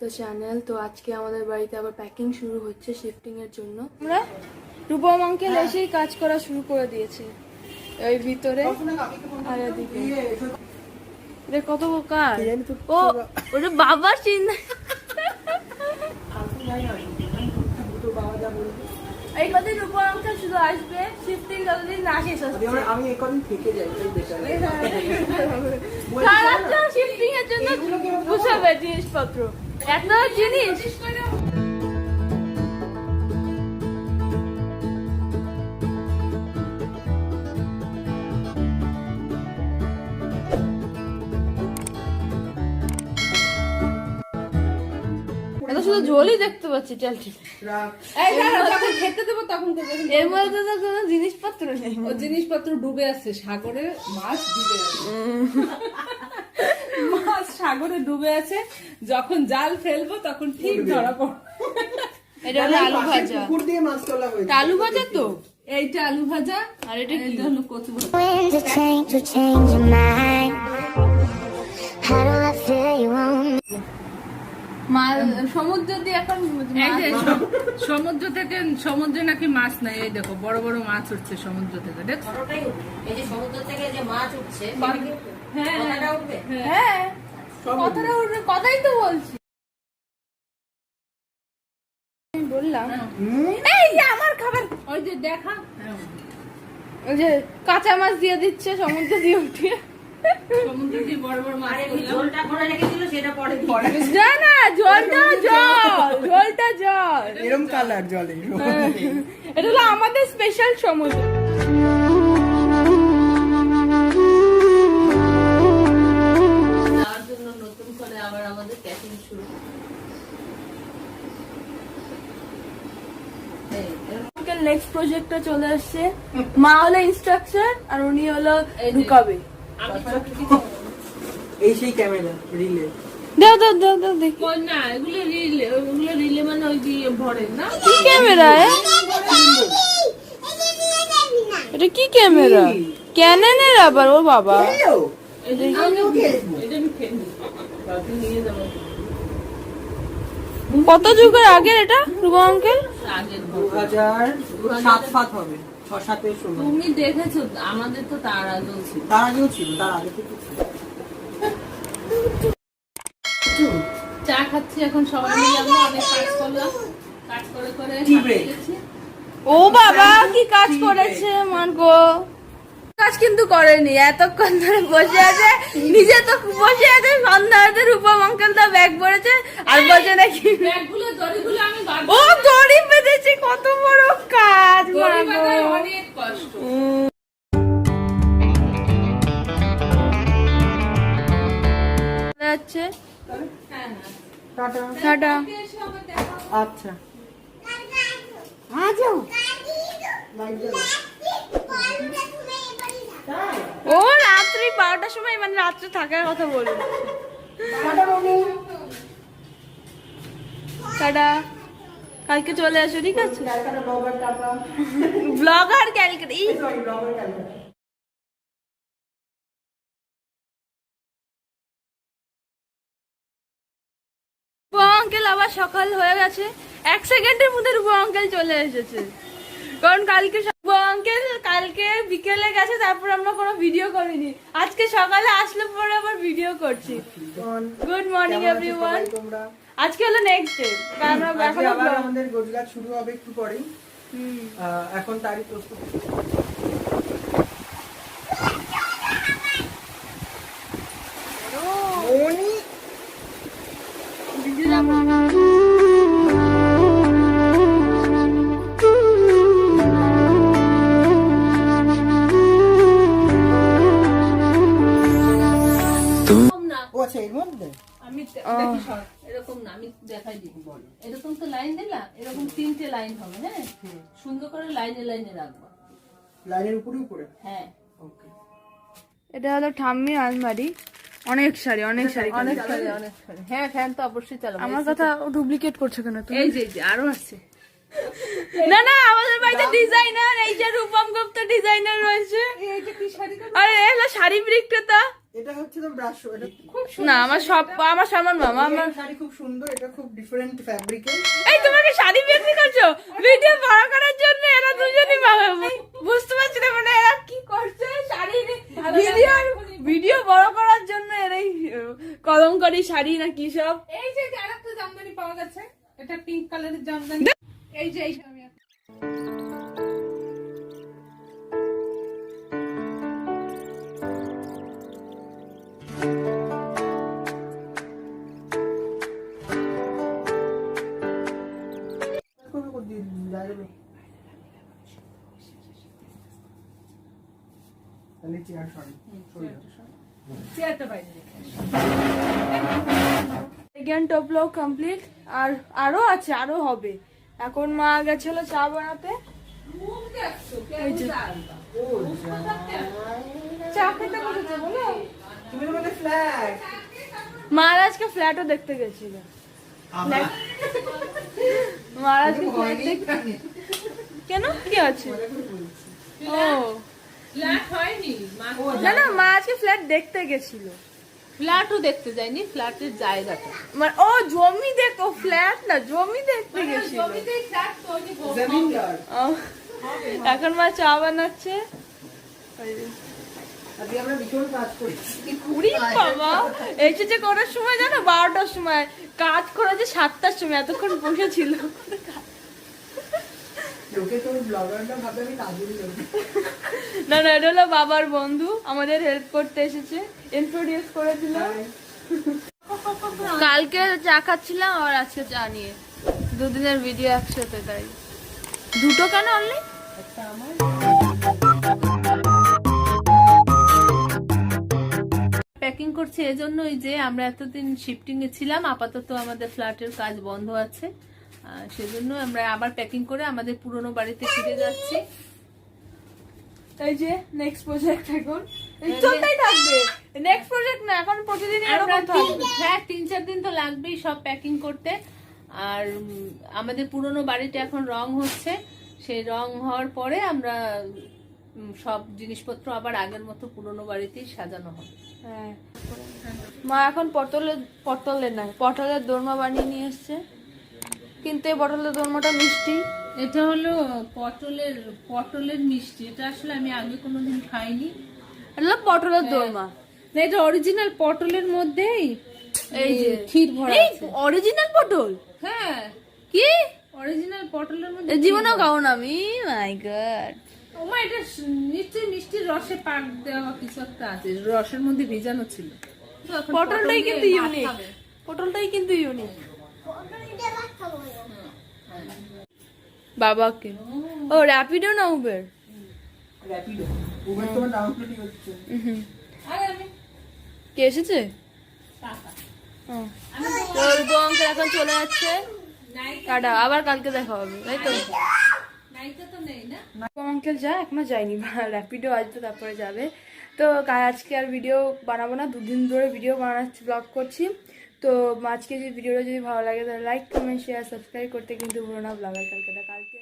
The channel. তো আজকে আমাদের বাড়িতে আবার প্যাকিং শুরু হচ্ছে শিফটিং এর জন্য। আমরা রূপম আঙ্কেল এসেই কাজ করা শুরু করে দিয়েছে এই ভিতরে আর এদিকে। এটা কত কাজ ও ওটা বাবা চিন্তা এই কদিন রূপম আঙ্কেল শুধু আসবে শিফটিং যতদিন না শেষ হচ্ছে। আমি এই কদিন থেকে যাই সারা শিফটিং এর জন্য গুছাবে জিনিসপত্র এত জিনিস। শুধু ঝোলই দেখতে পাচ্ছি খেতে দেবো তখন এর মধ্যে তো কোনো জিনিসপত্র নেই। ও জিনিসপত্র ডুবে আছে সাগরে, মাছ ডুবে আছে মাছ সাগরে ডুবে আছে, যখন জাল ফেলবো তখন ঠিক ধরা পড়বে। এটা হলো আলু ভাজা, পুকুর দিয়ে মাছ তোলা হয়েছে। আলু ভাজা তো এইটা আলু ভাজা আর এটা হলো কচু ভাজা। সমুদ্র দিয়ে এখন সমুদ্র থেকে সমুদ্রে নাকি মাছ নাই, এই দেখো বড় বড় মাছ উঠছে সমুদ্র থেকে, দেখো এই যে সমুদ্র থেকে যে মাছ উঠছে হ্যাঁ কথাটা উঠবে। হ্যাঁ কথাটা উঠবে, কথাই তো বলছি। বললাম এই যে আমার খাবার, ওই যে দেখা ওই যে কাঁচা মাছ দিয়ে দিচ্ছে সমুদ্র দিয়ে উঠিয়ে। সমুদ্র দিয়ে বড় বড় মাছ ঝোলটা করে রেখেছিল সেটা পরে না না জলটা জল, জলটা জল এরকম কালার জলে। এটা হলো আমাদের স্পেশাল সমুদ্র। যাওয়ার জন্য নতুন করে আবার আমাদের প্যাকিং শুরু। নেক্সট প্রজেক্টটা চলে আসছে। মা হলো ইনস্ট্রাকশন আর উনি হলো ঢুকাবে। এই সেই ক্যামেরা রিলে। দাও দাও দাও দাও দেখি কই না, এগুলো রিলে মানে ওই দিয়ে ভরে না। কি ক্যামেরা? এটা কি ক্যামেরা? ক্যাননের আবার? ও বাবা এটা আমি খেয়ে নিয়ে যাবো। কত যুগের আগের এটা রূপম আঙ্কেল? আগের 2007 হবে, 6-7 এর সময়। তুমি দেখেছো, আমাদের তো তার আগেও ছিল। তার আগেও ছিল, তার আগে থেকে ছিল। চা খাচ্ছি এখন সবাই মিলে, আমরা অনেক কাজ করলাম, কাজ করে করে টি ব্রেক। ও বাবা কি কাজ করেছে মানগো, কাজ কিন্তু করেনি, এতক্ষণ ধরে বসে আছে, নিজে তো বসে আছে, সন্ধ্যা হতে রূপম আঙ্কেল তো ব্যাগ ভরেছে আর বসে নাকি ব্যাগগুলো দড়িগুলো আমি ও দড়ি বেঁধেছি। কত বড় কাজ দড়ি মাগো। বাঁধায় অনেক কষ্ট। যাচ্ছে হ্যাঁ টাটা। টাটা। আচ্ছা আজও লাইট জ্বালা। ও রাত্রি 12টার সময়, মানে রাত্রে থাকার কথা বলুন। টাটা, কালকে চলে আসো ঠিক আছে। ব্লগার ক্যালকাটা আঙ্কেল আবার সকাল হয়ে গেছে, 1 সেকেন্ডের মধ্যে রূপম আঙ্কেল চলে এসেছে। কারণ কালকে আঙ্কেল কালকে বিকেলে গেছে, তারপর আমরা কোনো ভিডিও করিনি, আজকে সকালে আসলে পরে আবার ভিডিও করছি। Good morning everyone. আজকে হলো নেক্সট ডে, কারণ আমরা আবার আমাদের গোজগাছ শুরু হবে একটু পরেই। এখন তারই প্রস্তুতি। মনি ও আচ্ছা এর মধ্যে আমি দেখি সর, এরকম না, আমি দেখাই দিব। এরকম তো লাইন দিলা, এরকম 3টে লাইন হবে। হ্যাঁ, সুন্দর করে লাইনে লাইনে রাখবা। লাইনের উপরে উপরে। হ্যাঁ, ওকে। এটা হলো ঠাম্মির আলমারি, অনেক শাড়ি অনেক শাড়ি অনেক সারি অনেক সারি। হ্যাঁ, ফ্যান তো অবশ্যই চালাবো। আমার কথা ডুপ্লিকেট করছো কেন তুমি? এই যে আরো আছে। না না আমাদের বাড়িতে ডিজাইনার, এই যে রূপম গুপ্ত ডিজাইনার রয়েছে। এইটা কি শাড়ি? আরে এলো শাড়ি বিক্রেতা, এটা হচ্ছে তো ব্রাশ, এটা খুব না আমার সামান মামা আমার শাড়ি খুব সুন্দর, এটা খুব ডিফারেন্ট ফ্যাব্রিকের। এই তোমাকে শাড়ি বিক্রি করছো ভিডিও বড় করার জন্য, এরা দুজনই বুঝতে পারছি না মানে এরা কি করছে, শাড়ি ভিডিও বড় করার জন্য এরাই কলমকারী শাড়ি না কি সব। এই যে আরেকটা জামদানি পাওয়া গেছে, এটা পিঙ্ক কালারের জামদানি। এই যে আমি তাহলে চেয়ার সরি চেয়ারটা বাইরে রেখে সেকেন্ড টপ ব্লক কমপ্লিট, আর আরো আছে, আরো হবে। এখন মা গেছিল চা বানাতে, এই যে চা খেতে বসেছে বলো। তুমি বলে ফ্ল্যাট মহারাজকে ফ্ল্যাটও দেখতে গেছিল, মহারাজকে ফ্ল্যাট দেখতে কেন কি আছে ও ফ্ল্যাট হয়নি, না না মা আজকে ফ্ল্যাট দেখতে গেছিল, ফ্ল্যাটও দেখতে যায়নি, ফ্ল্যাটের জায়গাটা। মানে ও জমি দেখো, ফ্ল্যাট না জমি দেখতে গেছিল। জমিদার। ও, এখন মা চা বানাচ্ছে। আজকে আমরা ভীষণ কাজ করছি। উড়ি বাবা এসেছে করার সময় জানো 12টার সময়, কাজ করেছে 7টার সময়, এতক্ষণ বসেছিল। লোকে তোর ব্লগারটা ভাবে আমি নাজুল লোক। না না এটা হলো বাবার বন্ধু, আমাদের হেল্প করতে এসেছে, ইন্ট্রোডিউস করেছিল। কালকে চা খাচ্ছিলাম আর আজকে চা নিয়ে, দুদিনের ভিডিও একসাথে, তাই দুটো কেন অনলি একটা আমার প্যাকিং করছে এজন্যই যে আমরা এতদিন শিফটিং এ ছিলাম, আপাতত আমাদের ফ্ল্যাটের কাজ বন্ধ আছে, সেজন্য আমরা আবার প্যাকিং করে আমাদের পুরনো বাড়িতে ফিরে যাচ্ছি। এই যে নেক্সট প্রজেক্ট এখন এই চলতেই থাকবে, নেক্সট প্রজেক্ট না এখন প্রতিদিন এরকম থাকবে। হ্যাঁ 3-4 দিন তো লাগবেই সব প্যাকিং করতে। আর আমাদের পুরনো বাড়িটা এখন রং হচ্ছে, সেই রং হওয়ার পরে আমরা সব জিনিসপত্র আবার আগের মতো পুরনো বাড়িতেই সাজানো হবে। হ্যাঁ মা এখন পটলের দোরমা বানিয়ে নিয়ে এসছে, কিন্তু এই পটলের দোরমাটা মিষ্টি। এটা হলো পটলের মিষ্টি, এটা আসলে আমি আগে কোনোদিন খাইনি। এটা পটলের দোরমা না, এটা অরিজিনাল পটলের মধ্যেই এই যে ক্ষীর ভরা এই আছে। অরিজিনাল পটল হ্যাঁ কি অরিজিনাল পটলের মধ্যে জীবনেও খাও না আমি, মাই গড। ওমা এটা নিশ্চয়ই মিষ্টির রসে পাক দেওয়া কিছু একটা আছে, রসের মধ্যে ভেজানো ছিল। তো এখন পটলটাই পটল কিন্তু দিয়ে ইউনিক, ভাত খাবে। পটলটাই কিন্তু ইউনিক। বাবাকে ও র্যাপিডো না উবের? র্যাপিডো, উবের তোমার ডাউনলোডই হচ্ছে। আরে আমি কে এসেছে? টাকা ও, তো রূপা অঙ্কেল এখন চলে যাচ্ছে, টাটা, আবার কালকে দেখা হবে, তাই তো? নাইকা তো নেই না। রূপা অঙ্কেল যায়, এখনো যায়নি, র্যাপিডো আসবে তারপরে যাবে। তো আজকে আর ভিডিও বানাবো না, 2 দিন ধরে ভিডিও বানাচ্ছি, ব্লগ করছি। তো আজকে যে ভিডিওটা যদি ভালো লাগে তাহলে লাইক কমেন্ট শেয়ার সাবস্ক্রাইব করতে কিন্তু ভুলো না। ব্লগার কালকে